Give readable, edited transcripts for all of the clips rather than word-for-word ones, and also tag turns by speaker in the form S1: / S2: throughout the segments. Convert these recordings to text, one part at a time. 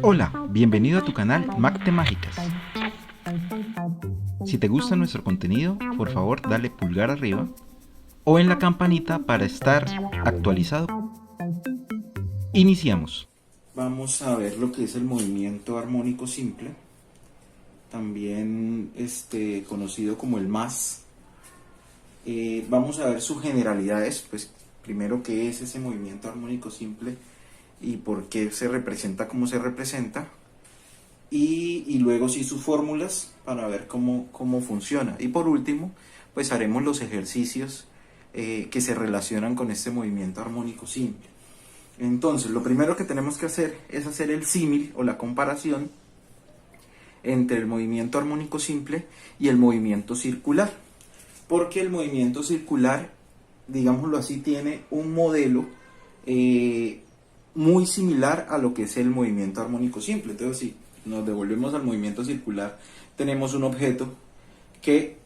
S1: Hola, bienvenido a tu canal Mac Mágicas. Si te gusta nuestro contenido, por favor dale pulgar arriba o en la campanita para estar actualizado. Iniciamos. Vamos a ver lo que es el movimiento armónico simple, también conocido como el MAS. Vamos a ver sus generalidades, pues primero qué es ese movimiento armónico simple y por qué se representa como se representa, y luego sí sus fórmulas para ver cómo funciona, y por último pues haremos los ejercicios que se relacionan con este movimiento armónico simple. Entonces lo primero que tenemos que hacer es hacer el símil o la comparación entre el movimiento armónico simple y el movimiento circular, porque el movimiento circular, digámoslo así, tiene un modelo muy similar a lo que es el movimiento armónico simple. Entonces, si nos devolvemos al movimiento circular, tenemos un objeto que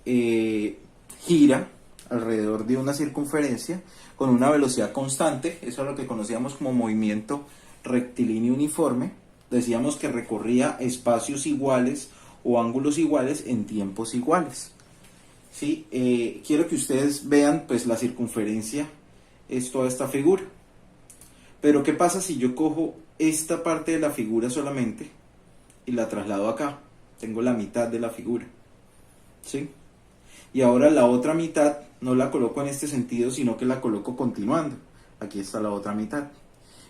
S1: gira alrededor de una circunferencia con una velocidad constante. Eso es lo que conocíamos como movimiento rectilíneo uniforme. Decíamos que recorría espacios iguales o ángulos iguales en tiempos iguales. ¿Sí? Quiero que ustedes vean, pues la circunferencia es toda esta figura. Pero ¿qué pasa si yo cojo esta parte de la figura solamente y la traslado acá? Tengo la mitad de la figura, ¿sí? Y ahora la otra mitad no la coloco en este sentido, sino que la coloco continuando. Aquí está la otra mitad.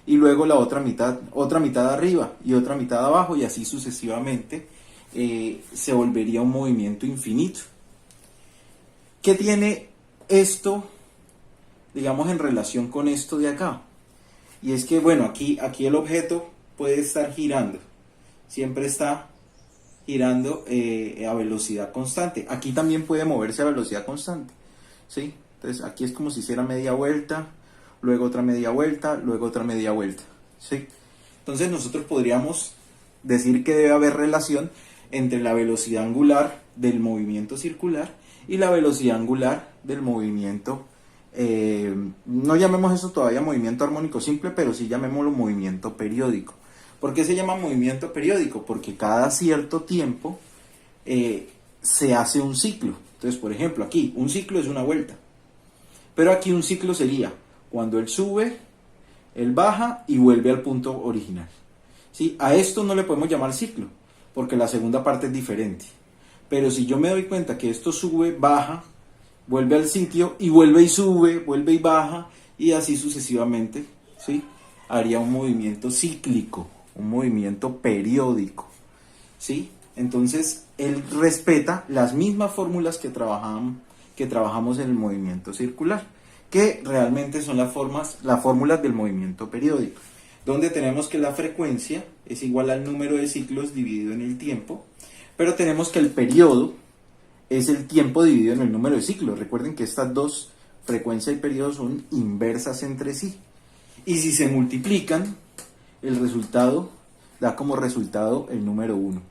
S1: Y luego la otra mitad arriba y otra mitad abajo, y así sucesivamente. Se volvería un movimiento infinito. ¿Qué tiene esto, digamos, en relación con esto de acá? Y es que, bueno, aquí el objeto puede estar girando. Siempre está girando a velocidad constante. Aquí también puede moverse a velocidad constante, ¿sí? Entonces aquí es como si hiciera media vuelta, luego otra media vuelta, luego otra media vuelta, ¿sí? Entonces nosotros podríamos decir que debe haber relación entre la velocidad angular del movimiento circular y la velocidad angular del movimiento, no llamemos eso todavía movimiento armónico simple, pero sí llamémoslo movimiento periódico. ¿Por qué se llama movimiento periódico? Porque cada cierto tiempo se hace un ciclo. Entonces, por ejemplo, aquí un ciclo es una vuelta, pero aquí un ciclo sería cuando él sube, él baja y vuelve al punto original, ¿sí? A esto no le podemos llamar ciclo, porque la segunda parte es diferente. Pero si yo me doy cuenta que esto sube, baja, vuelve al sitio y vuelve y sube, vuelve y baja, y así sucesivamente, ¿sí? Haría un movimiento cíclico, un movimiento periódico, ¿sí? Entonces él respeta las mismas fórmulas que trabajamos en el movimiento circular, que realmente son las fórmulas del movimiento periódico, donde tenemos que la frecuencia es igual al número de ciclos dividido en el tiempo, pero tenemos que el periodo es el tiempo dividido en el número de ciclos. Recuerden que estas dos, frecuencia y periodo, son inversas entre sí. Y si se multiplican, el resultado da como resultado el número 1.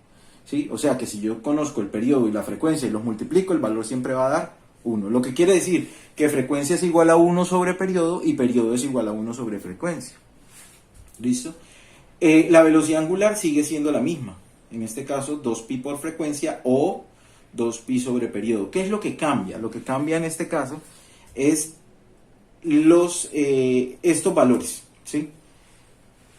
S1: ¿Sí? O sea que si yo conozco el periodo y la frecuencia y los multiplico, el valor siempre va a dar 1. Lo que quiere decir que frecuencia es igual a 1 sobre periodo y periodo es igual a 1 sobre frecuencia. ¿Listo? La velocidad angular sigue siendo la misma. En este caso, 2pi por frecuencia o 2pi sobre periodo. ¿Qué es lo que cambia? Lo que cambia en este caso es estos valores, ¿sí?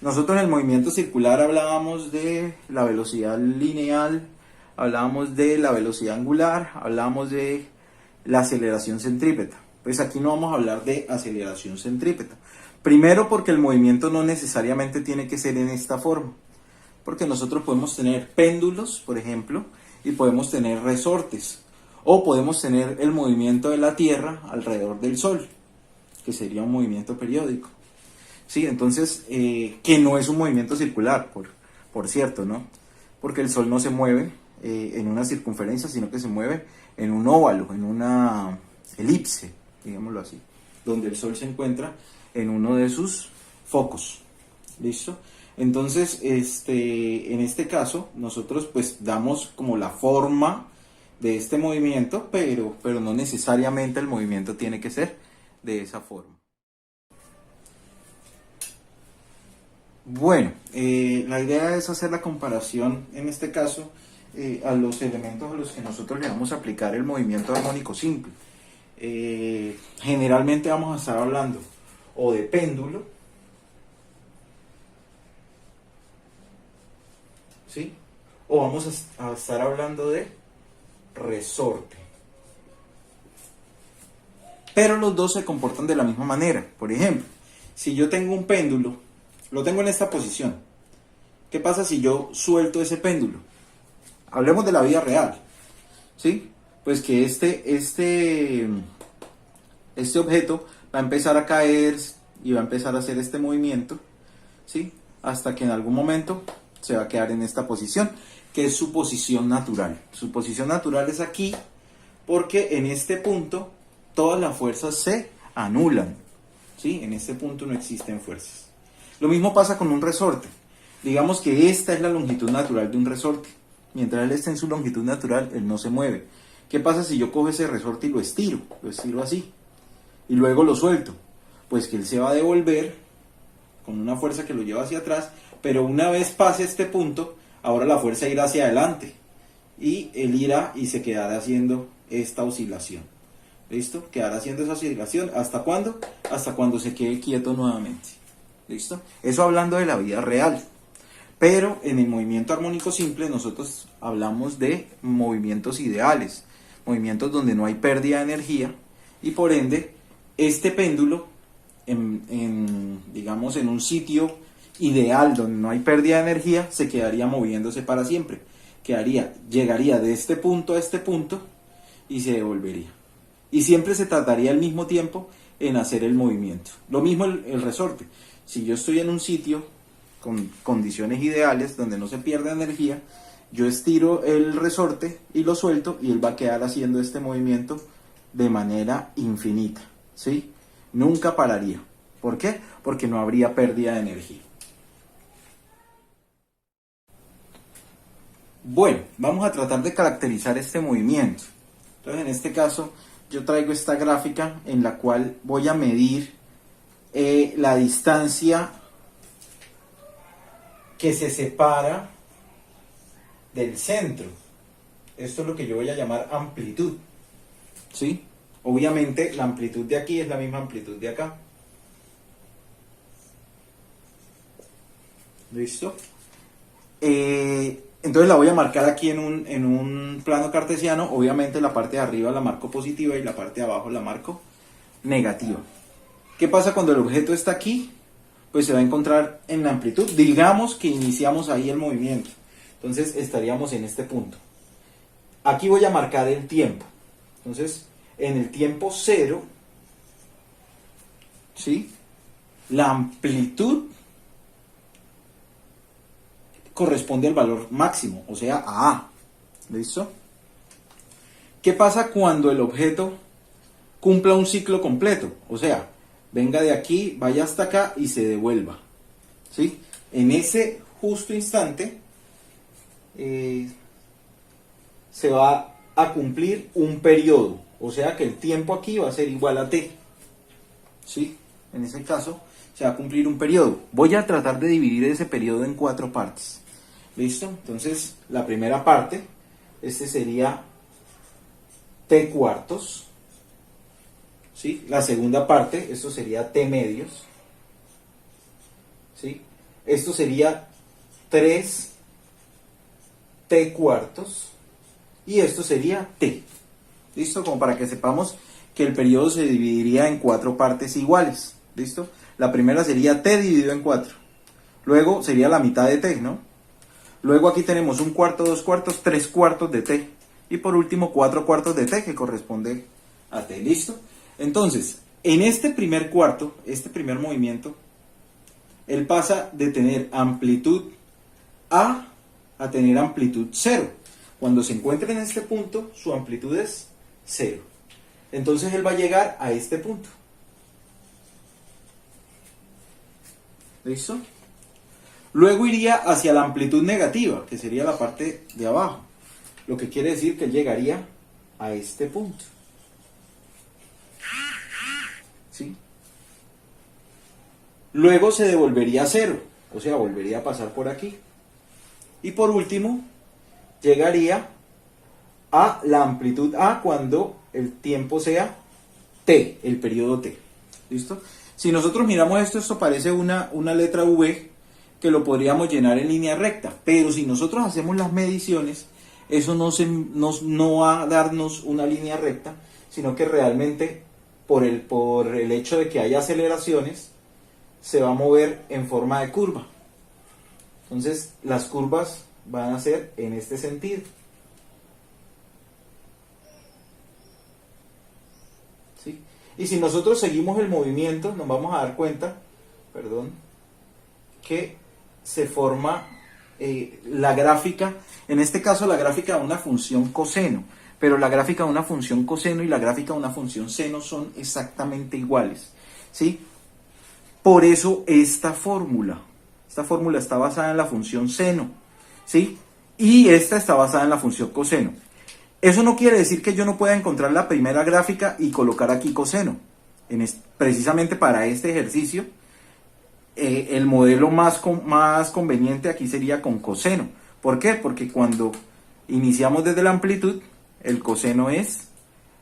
S1: Nosotros en el movimiento circular hablábamos de la velocidad lineal, hablábamos de la velocidad angular, hablábamos de la aceleración centrípeta. Pues aquí no vamos a hablar de aceleración centrípeta. Primero porque el movimiento no necesariamente tiene que ser en esta forma, porque nosotros podemos tener péndulos, por ejemplo, y podemos tener resortes, o podemos tener el movimiento de la Tierra alrededor del Sol, que sería un movimiento periódico. Sí, entonces, que no es un movimiento circular, por cierto, ¿no? Porque el Sol no se mueve en una circunferencia, sino que se mueve en un óvalo, en una elipse, digámoslo así, donde el Sol se encuentra en uno de sus focos. ¿Listo? Entonces, en este caso, nosotros pues damos como la forma de este movimiento, pero no necesariamente el movimiento tiene que ser de esa forma. Bueno, la idea es hacer la comparación, en este caso, a los elementos a los que nosotros le vamos a aplicar el movimiento armónico simple. Generalmente vamos a estar hablando o de péndulo, ¿sí? O vamos a estar hablando de resorte. Pero los dos se comportan de la misma manera. Por ejemplo, si yo tengo un péndulo, lo tengo en esta posición. ¿Qué pasa si yo suelto ese péndulo? Hablemos de la vida real, ¿sí? Pues que este objeto va a empezar a caer y va a empezar a hacer este movimiento, ¿sí? Hasta que en algún momento se va a quedar en esta posición, que es su posición natural. Su posición natural es aquí, porque en este punto todas las fuerzas se anulan, ¿sí? En este punto no existen fuerzas. Lo mismo pasa con un resorte. Digamos que esta es la longitud natural de un resorte. Mientras él esté en su longitud natural, él no se mueve. ¿Qué pasa si yo cojo ese resorte y lo estiro? Lo estiro así. Y luego lo suelto. Pues que él se va a devolver con una fuerza que lo lleva hacia atrás, pero una vez pase este punto, ahora la fuerza irá hacia adelante. Y él irá y se quedará haciendo esta oscilación. ¿Listo? Quedará haciendo esa oscilación. ¿Hasta cuándo? Hasta cuando se quede quieto nuevamente. ¿Listo? Eso hablando de la vida real. Pero en el movimiento armónico simple nosotros hablamos de movimientos ideales, movimientos donde no hay pérdida de energía, y por ende este péndulo digamos en un sitio ideal donde no hay pérdida de energía se quedaría moviéndose para siempre. Llegaría de este punto a este punto y se devolvería. Y siempre se trataría al mismo tiempo en hacer el movimiento. Lo mismo el resorte. Si yo estoy en un sitio con condiciones ideales donde no se pierde energía, yo estiro el resorte y lo suelto y él va a quedar haciendo este movimiento de manera infinita, ¿sí? Nunca pararía. ¿Por qué? Porque no habría pérdida de energía. Bueno, vamos a tratar de caracterizar este movimiento. Entonces, en este caso, yo traigo esta gráfica en la cual voy a medir la distancia que se separa del centro. Esto es lo que yo voy a llamar amplitud, ¿sí? Obviamente la amplitud de aquí es la misma amplitud de acá. ¿Listo? Entonces la voy a marcar aquí en un plano cartesiano. Obviamente la parte de arriba la marco positiva y la parte de abajo la marco negativa. ¿Qué pasa cuando el objeto está aquí? Pues se va a encontrar en la amplitud. Digamos que iniciamos ahí el movimiento. Entonces estaríamos en este punto. Aquí voy a marcar el tiempo. Entonces, en el tiempo 0, ¿sí? La amplitud corresponde al valor máximo, o sea, a A. ¿Listo? ¿Qué pasa cuando el objeto cumpla un ciclo completo? O sea, venga de aquí, vaya hasta acá y se devuelva, ¿sí? En ese justo instante se va a cumplir un periodo, o sea que el tiempo aquí va a ser igual a t, ¿sí? En ese caso se va a cumplir un periodo. Voy a tratar de dividir ese periodo en 4 partes. ¿Listo? Entonces, la primera parte, este sería t cuartos, ¿sí? La segunda parte, esto sería t medios, ¿sí? Esto sería 3 t cuartos y esto sería t. ¿Listo? Como para que sepamos que el periodo se dividiría en 4 partes iguales. ¿Listo? La primera sería t dividido en 4. Luego sería la mitad de t, ¿no? Luego aquí tenemos 1 cuarto, 2 cuartos, 3 cuartos de t. Y por último 4 cuartos de t, que corresponde a t. ¿Listo? Entonces, en este primer cuarto, este primer movimiento, él pasa de tener amplitud A a tener amplitud 0. Cuando se encuentra en este punto, su amplitud es 0. Entonces él va a llegar a este punto. ¿Listo? Luego iría hacia la amplitud negativa, que sería la parte de abajo. Lo que quiere decir que él llegaría a este punto. ¿sí? Luego se devolvería a cero, o sea, volvería a pasar por aquí. Y por último, llegaría a la amplitud A cuando el tiempo sea T, el periodo T. ¿Listo? Si nosotros miramos esto, esto parece una letra V que lo podríamos llenar en línea recta, pero si nosotros hacemos las mediciones, eso no va a darnos una línea recta, sino que realmente por el hecho de que haya aceleraciones, se va a mover en forma de curva. Entonces las curvas van a ser en este sentido. ¿Sí? Y si nosotros seguimos el movimiento, nos vamos a dar cuenta, que se forma la gráfica, en este caso la gráfica de una función coseno, pero la gráfica de una función coseno y la gráfica de una función seno son exactamente iguales, ¿sí? Por eso esta fórmula está basada en la función seno, ¿sí? Y esta está basada en la función coseno. Eso no quiere decir que yo no pueda encontrar la primera gráfica y colocar aquí coseno. Precisamente para este ejercicio, el modelo más conveniente aquí sería con coseno. ¿Por qué? Porque cuando iniciamos desde la amplitud, el coseno es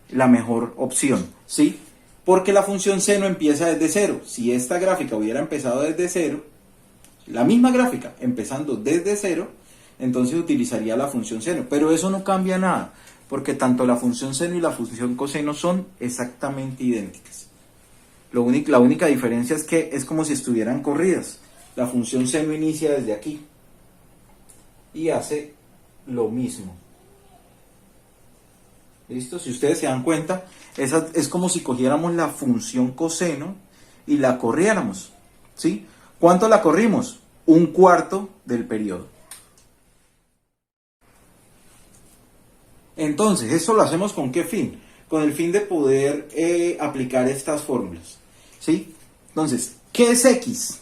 S1: la mejor opción, ¿sí? Porque la función seno empieza desde cero. Si esta gráfica hubiera empezado desde cero, la misma gráfica empezando desde cero, entonces utilizaría la función seno. Pero eso no cambia nada, porque tanto la función seno y la función coseno son exactamente idénticas. La única diferencia es que es como si estuvieran corridas. La función seno inicia desde aquí y hace lo mismo. ¿Listo? Si ustedes se dan cuenta, es como si cogiéramos la función coseno y la corriéramos, ¿sí? ¿Cuánto la corrimos? 1/4 del periodo. Entonces, ¿esto lo hacemos con qué fin? Con el fin de poder aplicar estas fórmulas, ¿sí? Entonces, ¿qué es X?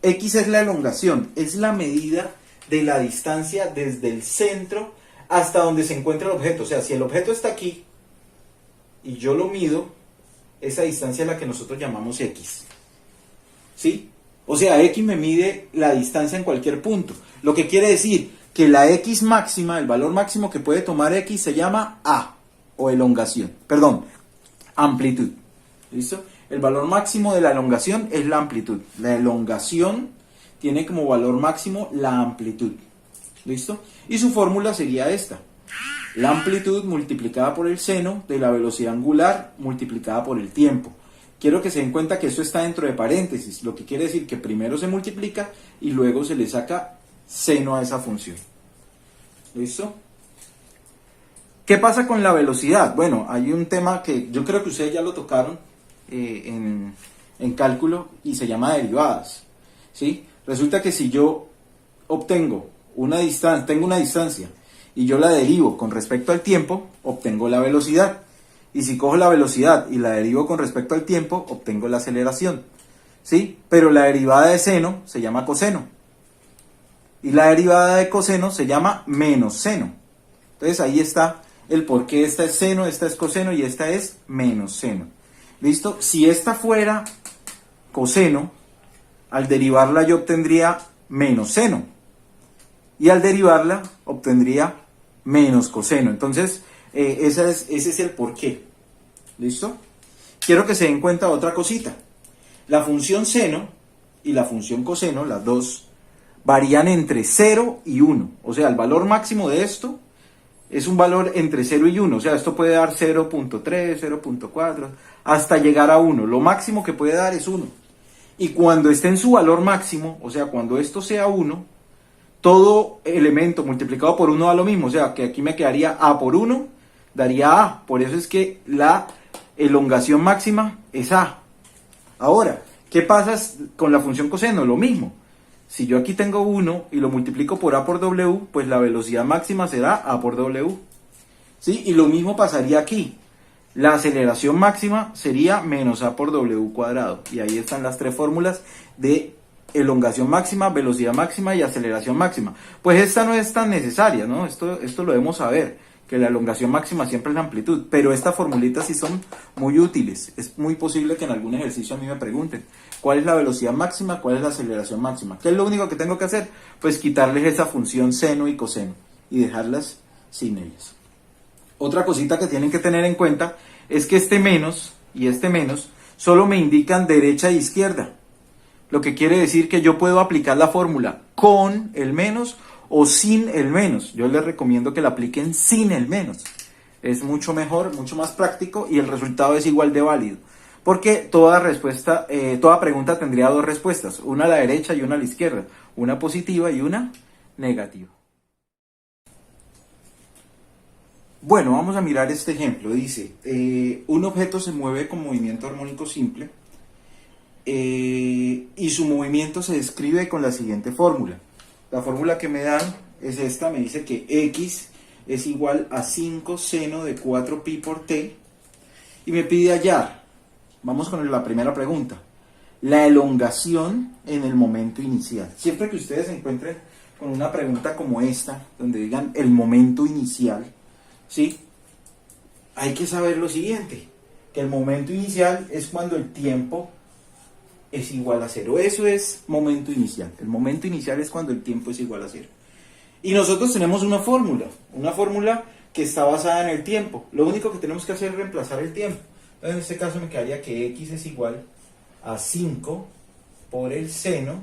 S1: X es la elongación, es la medida de la distancia desde el centro hasta donde se encuentra el objeto. O sea, si el objeto está aquí y yo lo mido, esa distancia es la que nosotros llamamos X, ¿sí? O sea, X me mide la distancia en cualquier punto. Lo que quiere decir que la X máxima, el valor máximo que puede tomar X se llama A, o elongación, perdón, amplitud. ¿Listo? El valor máximo de la elongación es la amplitud. La elongación tiene como valor máximo la amplitud. ¿Listo? Y su fórmula sería esta. La amplitud multiplicada por el seno de la velocidad angular multiplicada por el tiempo. Quiero que se den cuenta que esto está dentro de paréntesis, lo que quiere decir que primero se multiplica y luego se le saca seno a esa función. ¿Listo? ¿Qué pasa con la velocidad? Bueno, hay un tema que yo creo que ustedes ya lo tocaron en cálculo y se llama derivadas, ¿sí? Resulta que si yo tengo una distancia y yo la derivo con respecto al tiempo, obtengo la velocidad. Y si cojo la velocidad y la derivo con respecto al tiempo, obtengo la aceleración, ¿sí? Pero la derivada de seno se llama coseno. Y la derivada de coseno se llama menos seno. Entonces ahí está el por qué esta es seno, esta es coseno y esta es menos seno. ¿Listo? Si esta fuera coseno, al derivarla yo obtendría menos seno. Y al derivarla obtendría menos coseno. Entonces, ese es el porqué. ¿Listo? Quiero que se den cuenta de otra cosita. La función seno y la función coseno, las dos, varían entre 0 y 1. O sea, el valor máximo de esto es un valor entre 0 y 1. O sea, esto puede dar 0.3, 0.4, hasta llegar a 1. Lo máximo que puede dar es 1. Y cuando esté en su valor máximo, o sea, cuando esto sea 1, todo elemento multiplicado por 1 da lo mismo. O sea, que aquí me quedaría A por 1, daría A. Por eso es que la elongación máxima es A. Ahora, ¿qué pasa con la función coseno? Lo mismo. Si yo aquí tengo 1 y lo multiplico por A por W, pues la velocidad máxima será A por W. ¿Sí? Y lo mismo pasaría aquí. La aceleración máxima sería menos A por W cuadrado. Y ahí están las tres fórmulas de elongación máxima, velocidad máxima y aceleración máxima. Pues esta no es tan necesaria, ¿no? Esto lo debemos saber, que la elongación máxima siempre es la amplitud, pero estas formulitas sí son muy útiles. Es muy posible que en algún ejercicio a mí me pregunten cuál es la velocidad máxima, cuál es la aceleración máxima. ¿Qué es lo único que tengo que hacer? Pues quitarles esa función seno y coseno y dejarlas sin ellas. Otra cosita que tienen que tener en cuenta es que este menos y este menos solo me indican derecha e izquierda. Lo que quiere decir que yo puedo aplicar la fórmula con el menos o sin el menos. Yo les recomiendo que la apliquen sin el menos. Es mucho mejor, mucho más práctico y el resultado es igual de válido. Porque toda pregunta tendría dos respuestas, una a la derecha y una a la izquierda, una positiva y una negativa. Bueno, vamos a mirar este ejemplo. Dice, un objeto se mueve con movimiento armónico simple y su movimiento se describe con la siguiente fórmula. La fórmula que me dan es esta, me dice que x es igual a 5 seno de 4pi por t y me pide hallar, vamos con la primera pregunta, la elongación en el momento inicial. Siempre que ustedes se encuentren con una pregunta como esta, donde digan el momento inicial, ¿sí? Hay que saber lo siguiente, que el momento inicial es cuando el tiempo es igual a cero. Eso es momento inicial. El momento inicial es cuando el tiempo es igual a cero. Y nosotros tenemos una fórmula que está basada en el tiempo. Lo único que tenemos que hacer es reemplazar el tiempo. Entonces, en este caso me quedaría que x es igual a 5 por el seno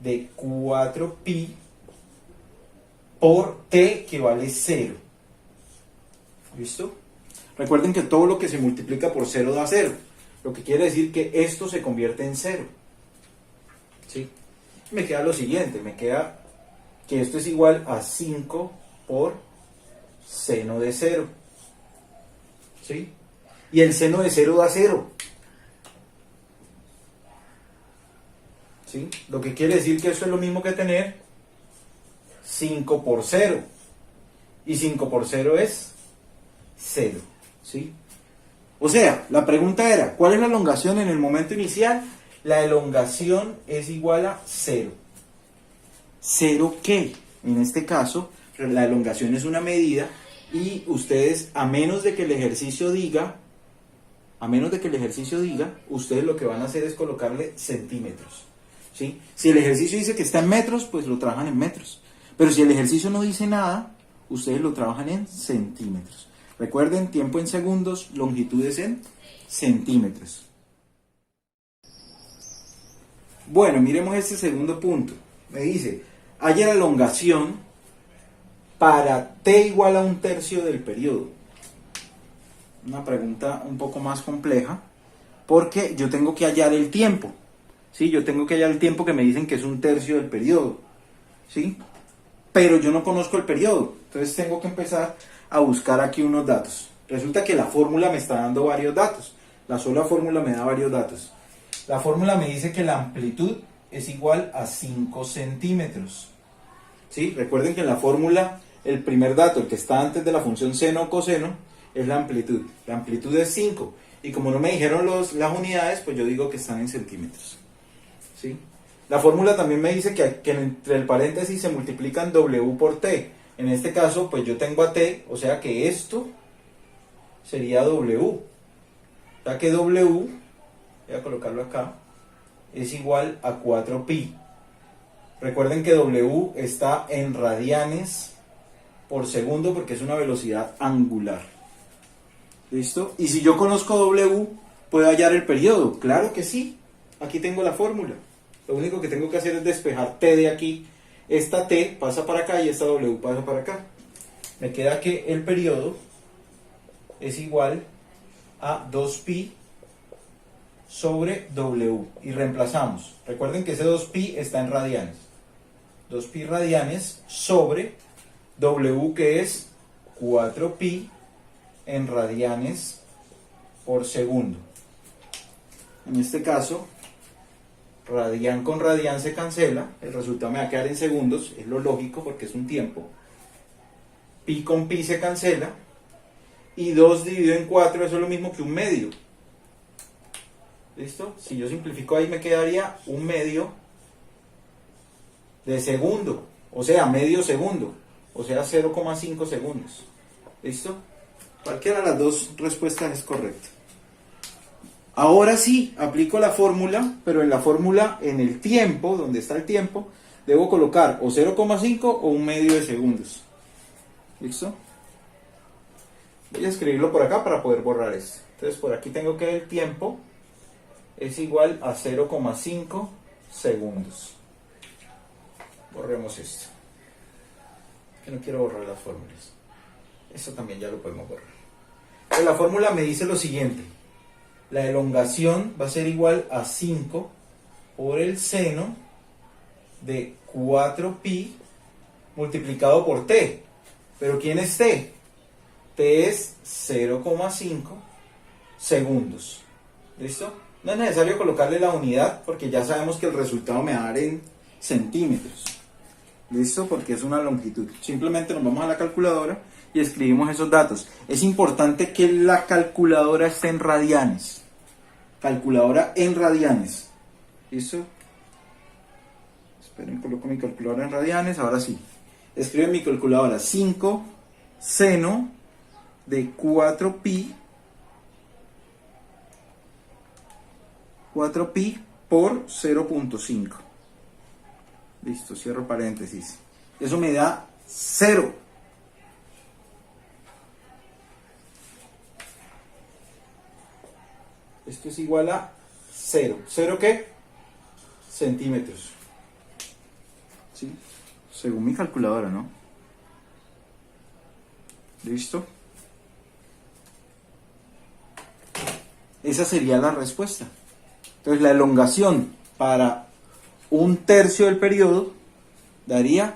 S1: de 4pi por t, que vale 0. ¿Listo? Recuerden que todo lo que se multiplica por 0 da 0. Lo que quiere decir que esto se convierte en 0. ¿Sí? Me queda lo siguiente, me queda que esto es igual a 5 por seno de 0. ¿Sí? Y el seno de 0 da 0. ¿Sí? Lo que quiere decir que esto es lo mismo que tener 5 por 0. Y 5 por 0 es 0. ¿Sí? O sea, la pregunta era, ¿cuál es la elongación en el momento inicial? La elongación es igual a 0. ¿0 qué? En este caso, la elongación es una medida y ustedes, a menos de que el ejercicio diga, ustedes lo que van a hacer es colocarle centímetros. ¿Sí? Si el ejercicio dice que está en metros, pues lo trabajan en metros. Pero si el ejercicio no dice nada, ustedes lo trabajan en centímetros. Recuerden, tiempo en segundos, longitudes en centímetros. Bueno, miremos este segundo punto. Me dice, haya la elongación para t igual a 1/3 del periodo. Una pregunta un poco más compleja, porque yo tengo que hallar el tiempo. ¿Sí? Yo tengo que hallar el tiempo que me dicen que es 1/3 del periodo. ¿Sí? Pero yo no conozco el periodo. Entonces tengo que empezar a buscar aquí unos datos. Resulta que la fórmula me está dando varios datos. La sola fórmula me da varios datos. La fórmula me dice que la amplitud es igual a 5 centímetros. ¿Sí? Recuerden que en la fórmula el primer dato, el que está antes de la función seno o coseno, es la amplitud. La amplitud es 5. Y como no me dijeron las unidades, pues yo digo que están en centímetros. ¿Sí? La fórmula también me dice que entre el paréntesis se multiplican W por T. En este caso, pues yo tengo a T, o sea que esto sería W. Ya que W, voy a colocarlo acá, es igual a 4pi. Recuerden que W está en radianes por segundo porque es una velocidad angular. ¿Listo? Y si yo conozco W, ¿puedo hallar el periodo? Claro que sí. Aquí tengo la fórmula. Lo único que tengo que hacer es despejar T de aquí. Esta T pasa para acá y esta W pasa para acá. Me queda que el periodo es igual a 2pi sobre W. Y reemplazamos. Recuerden que ese 2pi está en radianes. 2pi radianes sobre W, que es 4pi en radianes por segundo. En este caso, radian con radian se cancela, el resultado me va a quedar en segundos, es lo lógico porque es un tiempo. Pi con pi se cancela, y 2 dividido en 4, eso es lo mismo que un medio. ¿Listo? Si yo simplifico ahí me quedaría un medio de segundo, o sea, medio segundo, o sea, 0,5 segundos. ¿Listo? Cualquiera de las dos respuestas es correcta. Ahora sí, aplico la fórmula, pero en la fórmula, en el tiempo, donde está el tiempo, debo colocar o 0,5 o un medio de segundos. ¿Listo? Voy a escribirlo por acá para poder borrar esto. Entonces por aquí tengo que el tiempo es igual a 0,5 segundos. Borremos esto. Que no quiero borrar las fórmulas. Esto también ya lo podemos borrar. Entonces la fórmula me dice lo siguiente. La elongación va a ser igual a 5 por el seno de 4pi multiplicado por t. ¿Pero quién es t? T es 0,5 segundos. ¿Listo? No es necesario colocarle la unidad porque ya sabemos que el resultado me va a dar en centímetros. ¿Listo? Porque es una longitud. Simplemente nos vamos a la calculadora y escribimos esos datos. Es importante que la calculadora esté en radianes. Calculadora en radianes. ¿Listo? Esperen, coloco mi calculadora en radianes. Ahora sí. Escribo en mi calculadora 5 seno de 4pi por 0,5. Listo, cierro paréntesis. Eso me da 0. Esto es igual a 0. ¿0 qué? Centímetros. ¿Sí? Según mi calculadora, ¿no? ¿Listo? Esa sería la respuesta. Entonces la elongación para un tercio del periodo daría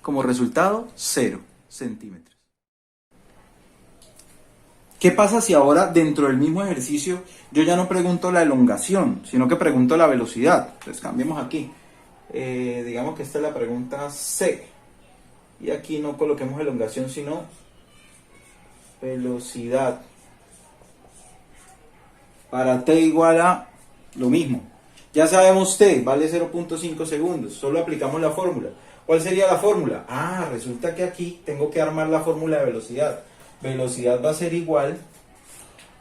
S1: como resultado 0 centímetros. ¿Qué pasa si ahora dentro del mismo ejercicio yo ya no pregunto la elongación, sino que pregunto la velocidad? Entonces cambiemos aquí. Digamos que esta es la pregunta C. Y aquí no coloquemos elongación, sino velocidad. Para t igual a lo mismo. Ya sabemos t, vale 0,5 segundos. Solo aplicamos la fórmula. ¿Cuál sería la fórmula? Ah, resulta que aquí tengo que armar la fórmula de velocidad. Velocidad va a ser igual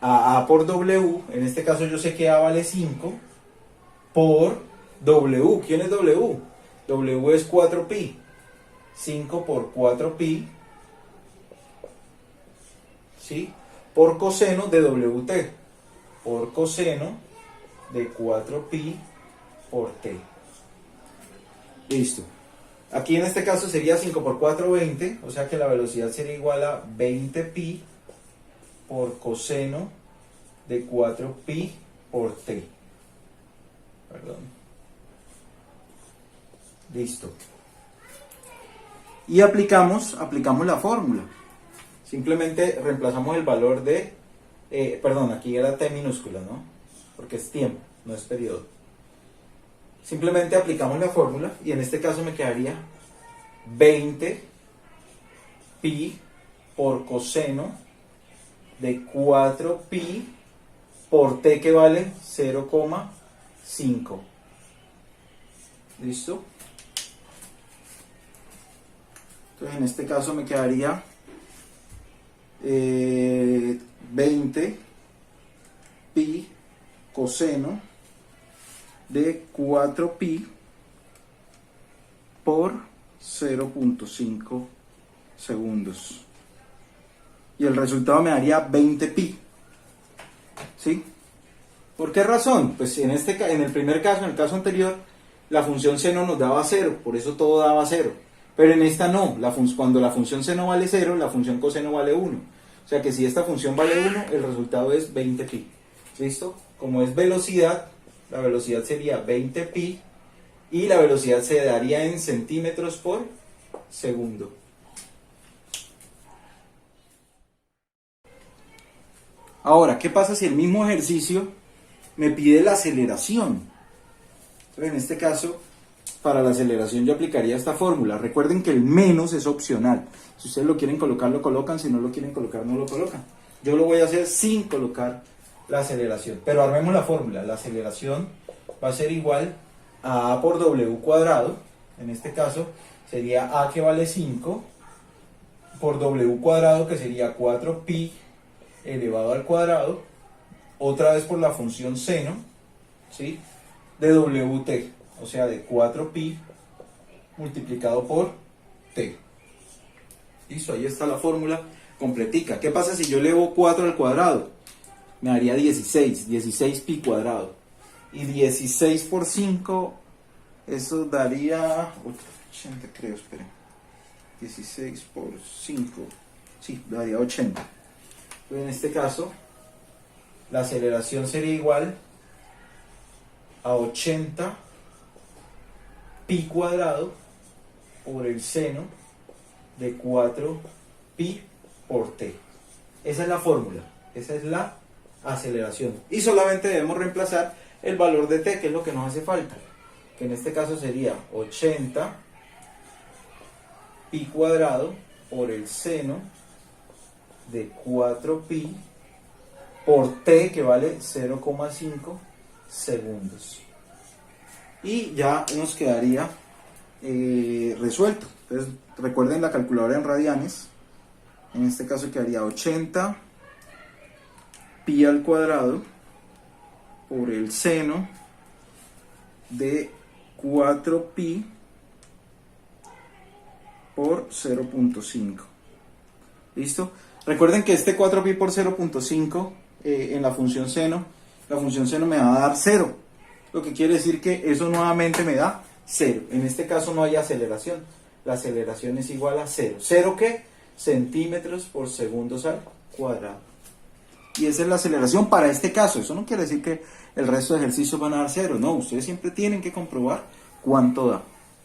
S1: a A por W. En este caso yo sé que A vale 5 por W. ¿Quién es W? W es 4pi. 5 por 4pi, ¿sí? Por coseno de WT. Por coseno de 4pi por t. Listo. Aquí en este caso sería 5 por 4, 20. O sea que la velocidad sería igual a 20pi por coseno de 4pi por t. Perdón. Listo. Y aplicamos la fórmula. Simplemente reemplazamos el valor de... perdón, aquí era t minúscula, ¿no? Porque es tiempo, no es periodo. Simplemente aplicamos la fórmula y en este caso me quedaría 20 pi por coseno de 4pi por t, que vale 0,5. ¿Listo? Entonces en este caso me quedaría 20 pi coseno de 4pi por 0,5 segundos. Y el resultado me daría 20 pi. ¿Sí? ¿Por qué razón? Pues en el primer caso, en el caso anterior, la función seno nos daba 0, por eso todo daba 0. Pero en esta no, cuando la función seno vale 0, la función coseno vale 1. O sea que si esta función vale 1, el resultado es 20 pi. ¿Listo? Como es velocidad, la velocidad sería 20 pi y la velocidad se daría en centímetros por segundo. Ahora, ¿qué pasa si el mismo ejercicio me pide la aceleración? Entonces, en este caso, para la aceleración yo aplicaría esta fórmula. Recuerden que el menos es opcional. Si ustedes lo quieren colocar, lo colocan. Si no lo quieren colocar, no lo colocan. Yo lo voy a hacer sin colocar la aceleración. Pero armemos la fórmula. La aceleración va a ser igual a por W cuadrado. En este caso sería A, que vale 5, por w cuadrado, que sería 4pi elevado al cuadrado, otra vez por la función seno, ¿sí?, de wt, o sea, de 4pi multiplicado por t. Listo, ahí está la fórmula completica. ¿Qué pasa si yo elevo 4 al cuadrado? Me daría 16 pi cuadrado. Y 16 por 5, eso daría 80, creo, esperen. 16 por 5, sí, daría 80. Entonces, en este caso, la aceleración sería igual a 80 pi cuadrado por el seno de 4 pi por t. Esa es la fórmula, esa es la aceleración. Y solamente debemos reemplazar el valor de t, que es lo que nos hace falta, que en este caso sería 80 pi cuadrado por el seno de 4pi por t, que vale 0,5 segundos. Y ya nos quedaría resuelto. Entonces recuerden la calculadora en radianes. En este caso quedaría 80 pi al cuadrado por el seno de 4pi por 0.5. ¿Listo? Recuerden que este 4pi por 0.5 en la función seno me va a dar 0. Lo que quiere decir que eso nuevamente me da 0. En este caso no hay aceleración. La aceleración es igual a 0. ¿0 qué? Centímetros por segundos al cuadrado. Y esa es la aceleración para este caso. Eso no quiere decir que el resto de ejercicios van a dar 0. No, ustedes siempre tienen que comprobar cuánto da.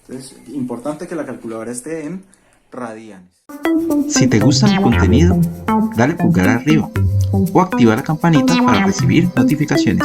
S1: Entonces, importante que la calculadora esté en radianes.
S2: Si te gusta mi contenido, dale pulgar arriba o activa la campanita para recibir notificaciones.